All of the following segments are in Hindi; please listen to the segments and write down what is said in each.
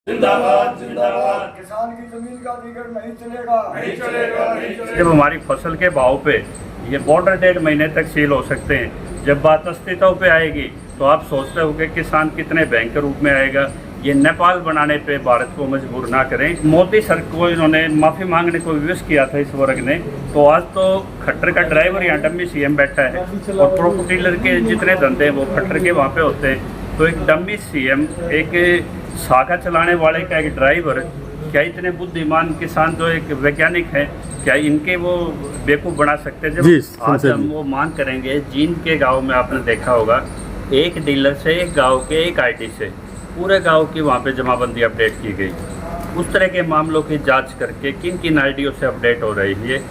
जिंदाबाद जिंदाबाद। किसान की जमीन का अधिग्रहण नहीं चलेगा, नहीं चलेगा, नहीं चलेगा। जब हमारी फसल के भाव पे ये बॉर्डर 1.5 महीने तक सील हो सकते हैं, जब बात अस्तित्व पे आएगी तो आप सोचते हो कि किसान कितने भयंकर रूप में आएगा। ये नेपाल बनाने पे भारत को मजबूर ना करें। मोदी सर को इन्होंने माफ़ी मांगने को विवश किया था इस वर्ग ने, तो आज तो खट्टर का ड्राइवर यहाँ डम्मी सीएम बैठा है और प्रोपर्टी डीलर के जितने धंधे हैं वो खट्टर के वहाँ पे होते हैं। तो एक डम्मी सीएम, एक साखा चलाने वाले का एक ड्राइवर, क्या इतने बुद्धिमान किसान जो एक वैज्ञानिक हैं, क्या इनके वो बेवकूफ़ बना सकते हैं? जब आज हम वो मांग करेंगे, जींद के गांव में आपने देखा होगा, एक डीलर से, एक गांव के, एक आईडी से पूरे गांव की वहाँ पे जमाबंदी अपडेट की गई। उस तरह के मामलों की जांच करके किन किन आईडियों से अपडेट हो रही है।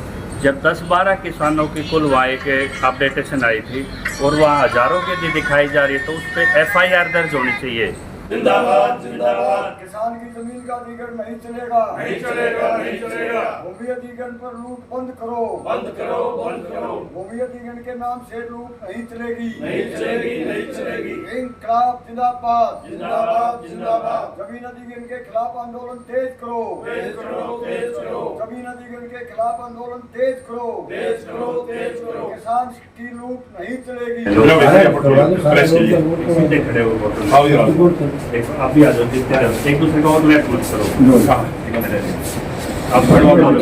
जब 10-12 किसानों की कुल वहाँ एक अपडेटेशन आई थी और वहाँ हज़ारों की यदि दिखाई जा रही है, तो उस पर FIR दर्ज होनी चाहिए। जिंदाबाद जिंदाबाद। किसान की जमीन का अधिग्रहण नहीं चलेगा, नहीं चलेगा, नहीं चलेगा। भूमि अधिग्रहण पर लूट बंद करो, बंद करो, बंद करो। भूमि अधिग्रहण के नाम से लूट नहीं चलेगी, नहीं चलेगी, नहीं चलेगी। इंकलाब जिंदाबाद, जिंदाबाद, जिंदाबाद। जमीन अधिग्रहण के खिलाफ आंदोलन तेज करो, तेज करो, तेज करो। जमीन अधिग्रहण के खिलाफ आंदोलन तेज करो, तेज करो, तेज करो। किसान की लूट नहीं चलेगी। आप भी आ जाओ, एक दूसरे को और लेट मत करो। आप थोड़ा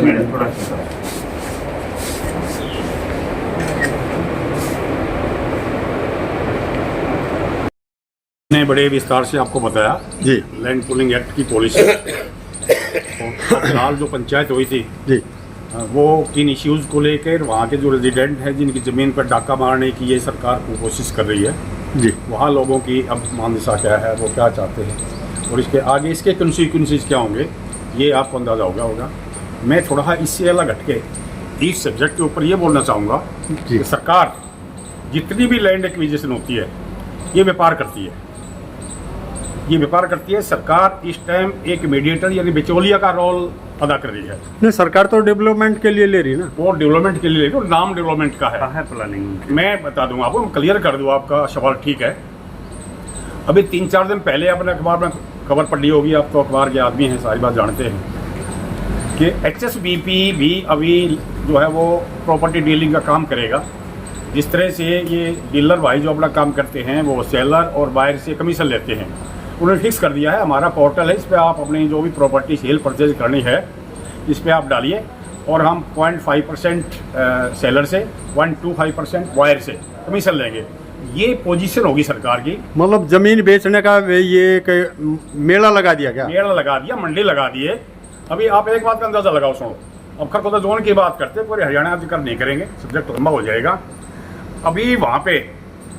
ने बड़े विस्तार से आपको बताया जी लैंड पूलिंग एक्ट की पॉलिसी और फिलहाल जो पंचायत हुई थी जी वो किन इश्यूज़ को लेकर वहाँ के जो रेजिडेंट हैं जिनकी ज़मीन पर डाका मारने की ये सरकार को कोशिश कर रही है जी, वहाँ लोगों की अब मानसा क्या है, वो क्या चाहते हैं और इसके आगे इसके कंसिक्वेंसेस क्या होंगे, ये आपको अंदाज़ा होगा। मैं थोड़ा इससे अलग हटके इस सब्जेक्ट के ऊपर ये बोलना चाहूँगा कि सरकार जितनी भी लैंड एक्विजिशन होती है ये व्यापार करती है, ये व्यापार करती है। सरकार इस टाइम एक मीडिएटर यानी बिचौलिया का रोल अदा कर रही है। नहीं, सरकार तो डेवलपमेंट के लिए ले रही ना, वो डेवलपमेंट के लिए ले रही है, नाम डेवलपमेंट का है प्लानिंग। मैं बता दूंगा आपको, क्लियर कर दूँ आपका सवाल ठीक है। अभी 3-4 दिन पहले आपने अखबार में खबर पढ़ी होगी, आप तो अखबार के आदमी हैं, सारी बात जानते हैं कि HSBP भी अभी जो है वो प्रॉपर्टी डीलिंग का काम करेगा। जिस तरह से ये डीलर भाई जो अपना काम करते हैं वो सेलर और बायर से कमीशन लेते हैं, उन्होंने फिक्स कर दिया है। हमारा पोर्टल है, इस पर आप अपनी जो भी प्रॉपर्टी सेल परचेज करनी है इस पर आप डालिए और हम 0.5% सेलर से 1.25% वायर से कमीशन लेंगे। ये पोजीशन होगी सरकार की। मतलब जमीन बेचने का ये एक मेला लगा दिया क्या? मेला लगा दिया, मंडी लगा दिए। अभी आप एक बात का अंदाजा लगाओ, सुनो, अब खरगोदा जोन की बात करते हैं, पूरे हरियाणा जिक्र नहीं करेंगे, सब्जेक्ट लंबा हो जाएगा। अभी वहाँ पे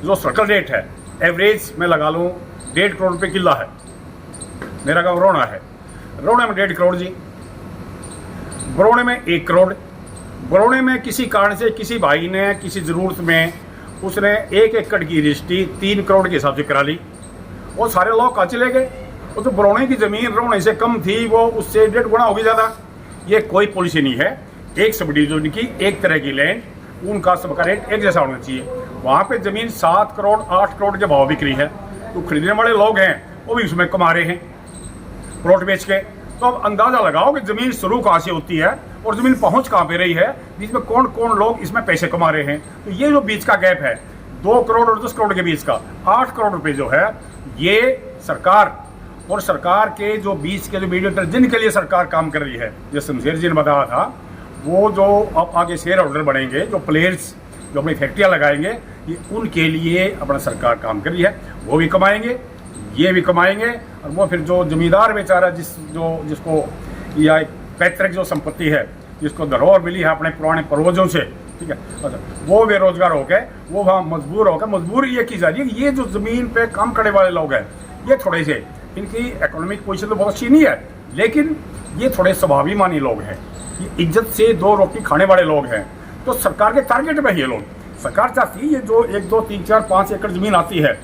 जो सर्कल रेट है एवरेज मैं लगा लूँ 1.5 करोड़ रुपये किला है। मेरा गाँव रोहना है, रोहना में 1.5 करोड़ जी, बरौने में 1 करोड़। बरौने में किसी कारण से किसी भाई ने किसी ज़रूरत में उसने 1 एकड़ की रजिस्ट्री 3 करोड़ के हिसाब से करा ली, वो सारे लोग कहाँ चले गए? वो तो बरौने की ज़मीन रोहने से कम थी, वो उससे 1.5 गुना होगी ज़्यादा। ये कोई पॉलिसी नहीं है। एक सब डिवीजन की एक तरह की लैंड, उनका सबका रेट एक जैसा होना चाहिए। वहाँ पे ज़मीन 7 करोड़ 8 करोड़ के भाव बिक रही है, तो खरीदने वाले लोग हैं वो भी उसमें कमा रहे हैं प्लॉट बेच के। तो अब अंदाज़ा लगाओ कि ज़मीन शुरू कहाँ से होती है और ज़मीन पहुँच कहाँ पे रही है, बीच में कौन कौन लोग इसमें पैसे कमा रहे हैं। तो ये जो बीच का गैप है 2 करोड़ और 10 करोड़ के बीच का 8 करोड़ रुपये जो है, ये सरकार और सरकार के जो बीच के जो मीडिएटर जिनके लिए सरकार काम कर रही है, जैसे शमशेर जी ने बताया था, वो जो अब आगे शेयर होल्डर बनेंगे, जो प्लेयर्स जो अपनी फैक्ट्रियाँ लगाएंगे, ये उनके लिए अपना सरकार काम कर रही है। वो भी कमाएंगे, ये भी कमाएंगे, और वो फिर जो जमींदार बेचारा जिसको या पैतृक जो संपत्ति है, जिसको धरोहर मिली है अपने पुराने पूर्वजों से, ठीक है, अच्छा, वो बेरोजगार होकर वो वहाँ मजबूरी ये की जा रही है कि ये जो ज़मीन पे काम करने वाले लोग हैं, ये थोड़े से इनकी इकोनॉमिक पोजीशन तो बहुत अच्छी नहीं है, लेकिन ये थोड़े स्वाभिमानी लोग हैं, ये इज्जत से 2 रोटी खाने वाले लोग हैं। तो सरकार के टारगेट में ये लोग, सरकार चाहती है ये जो 1, 2, 3, 4, 5 एकड़ ज़मीन आती है,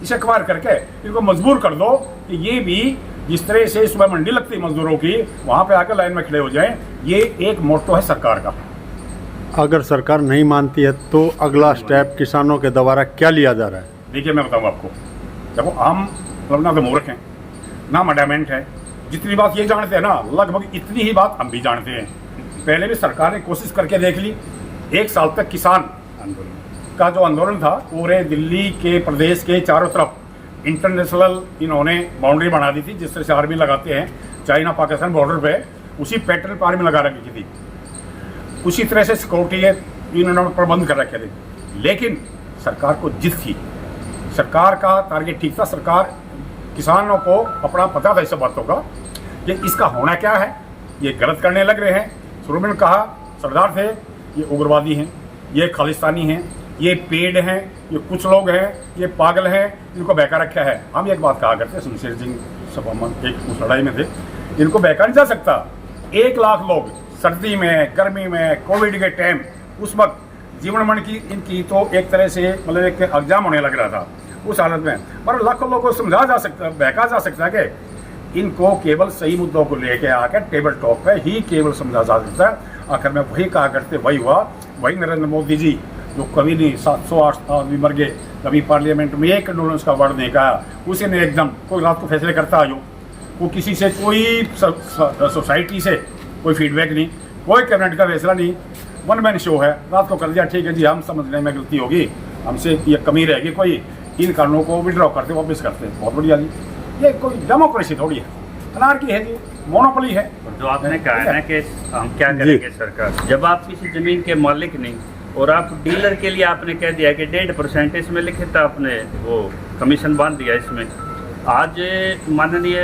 इसे एक्वायर करके इनको मजबूर कर दो कि ये भी जिस तरह से सुबह मंडी लगती है मजदूरों की, वहाँ पे आकर लाइन में खड़े हो जाएं। ये एक मोटो है सरकार का। अगर सरकार नहीं मानती है तो अगला स्टेप किसानों के द्वारा क्या लिया जा रहा है? देखिए मैं बताऊँ आपको, देखो हम मतलब ना तो मूर्ख हैं, ना मडामेंट है, जितनी बात ये जानते हैं ना, लगभग इतनी ही बात हम भी जानते हैं। पहले भी सरकार ने कोशिश करके देख ली। 1 साल तक किसान आंदोलन का जो आंदोलन था, पूरे दिल्ली के प्रदेश के चारों तरफ इंटरनेशनल इन्होंने बाउंड्री बना दी थी, जिस तरह से आर्मी लगाते हैं चाइना पाकिस्तान बॉर्डर पे, उसी पैटर्न पर आर्मी लगा रखी थी। उसी तरह से सिक्योरिटी इन्होंने प्रबंध कर रखे थे। लेकिन सरकार को जिद थी, सरकार का टारगेट ठीक था। सरकार किसानों को अपना पता था इस बातों का कि इसका होना क्या है, ये गलत करने लग रहे हैं। शुरू में कहा सरदार थे ये उग्रवादी हैं, ये खालिस्तानी हैं, ये पेड़ हैं, ये कुछ लोग हैं, ये पागल हैं, इनको बहका रखा है। हम एक बात कहा करते, शमशेर सिंह सभा में एक उस लड़ाई में थे, इनको बहका नहीं जा सकता। 1 लाख लोग सर्दी में, गर्मी में, कोविड के टाइम, उस वक्त जीवन मरण की इनकी तो एक तरह से मतलब एक एग्जाम होने लग रहा था उस हालत में। पर लाखों लोगों को समझा जा सकता, बहका जा सकता है कि इनको केवल सही मुद्दों को लेके आकर टेबल टॉक पे ही केवल समझा जा सकता है। आखिर में वही कहा करते, वही हुआ। वही नरेंद्र मोदी जी जो कभी नहीं 708 आदमी मर गए, कभी पार्लियामेंट में एक कंडोलेंस का वर्ड नहीं कहा, उसी ने एकदम कोई रात को फैसले करता जो वो किसी से कोई सोसाइटी से कोई फीडबैक नहीं, कोई कैबिनेट का फैसला नहीं, वन मैन शो है, रात को कर दिया, ठीक है जी हम समझने में गलती होगी, हमसे ये कमी रहेगी कोई, इन कानूनों को विड्रॉ करते वापस करते हैं। बहुत बढ़िया जी, ये कोई डेमोक्रेसी थोड़ी है, अनार्की है जी, मोनोपोली है। जो आपने कहा है ना कि हम क्या करेंगे सरकार, जब आप किसी जमीन के मालिक नहीं और आप डीलर के लिए आपने कह दिया कि 1.5% इसमें लिखित आपने वो कमीशन बांध दिया इसमें। आज माननीय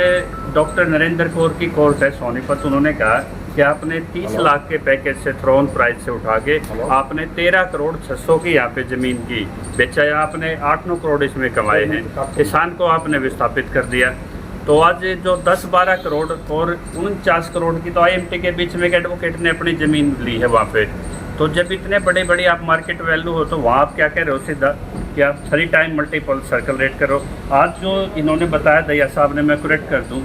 डॉक्टर नरेंद्र कौर की कोर्ट है सोनीपत, उन्होंने कहा कि आपने 30 लाख के पैकेज से थ्रोन प्राइस से उठा के आपने 13 करोड़ 600 की यहाँ पे ज़मीन की बेचा है, आपने 8-9 करोड़ इसमें कमाए हैं, किसान को आपने विस्थापित कर दिया। तो आज जो 10-12 करोड़ और 49 करोड़ की तो IMT के बीच में एक एडवोकेट ने अपनी ज़मीन ली है वहाँ पे। तो जब इतने बड़े बड़े आप मार्केट वैल्यू हो तो वहाँ आप क्या कह रहे हो सीधा कि आप 3 टाइम मल्टीपल सर्कल रेट करो। आज जो इन्होंने बताया दैया साहब ने, मैं करेक्ट कर दूँ,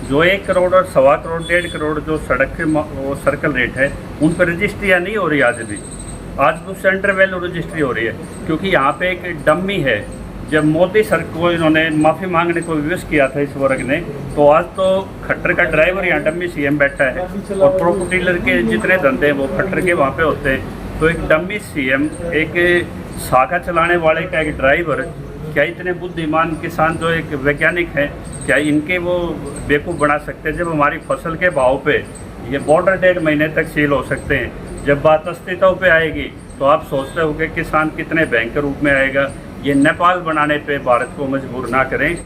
जो 1 करोड़ और 1.25 करोड़ 1.5 करोड़ जो सड़क के वो सर्कल रेट है उन पर रजिस्ट्रियाँ नहीं हो रही आज भी। आज तो सेंटर वैल्यू रजिस्ट्री हो रही है क्योंकि यहाँ पे एक डम्मी है। जब मोदी सर को इन्होंने माफ़ी मांगने को विवश किया था इस वर्ग ने, तो आज तो खट्टर का ड्राइवर यहाँ डम्मी CM बैठा है और प्रॉपर्टी डीलर के जितने धंधे हैं वो खट्टर के वहाँ पे होते हैं। तो एक डम्मी CM, एक शाखा चलाने वाले का एक ड्राइवर, क्या इतने बुद्धिमान किसान जो एक वैज्ञानिक हैं, क्या इनके वो बेवकूफ़ बना सकते हैं? जब हमारी फसल के भाव पे ये बॉर्डर 1.5 महीने तक सील हो सकते हैं, जब बात अस्तित्व पे आएगी तो आप सोचते हो कि किसान कितने भयंकर रूप में आएगा। ये नेपाल बनाने पे भारत को मजबूर ना करें।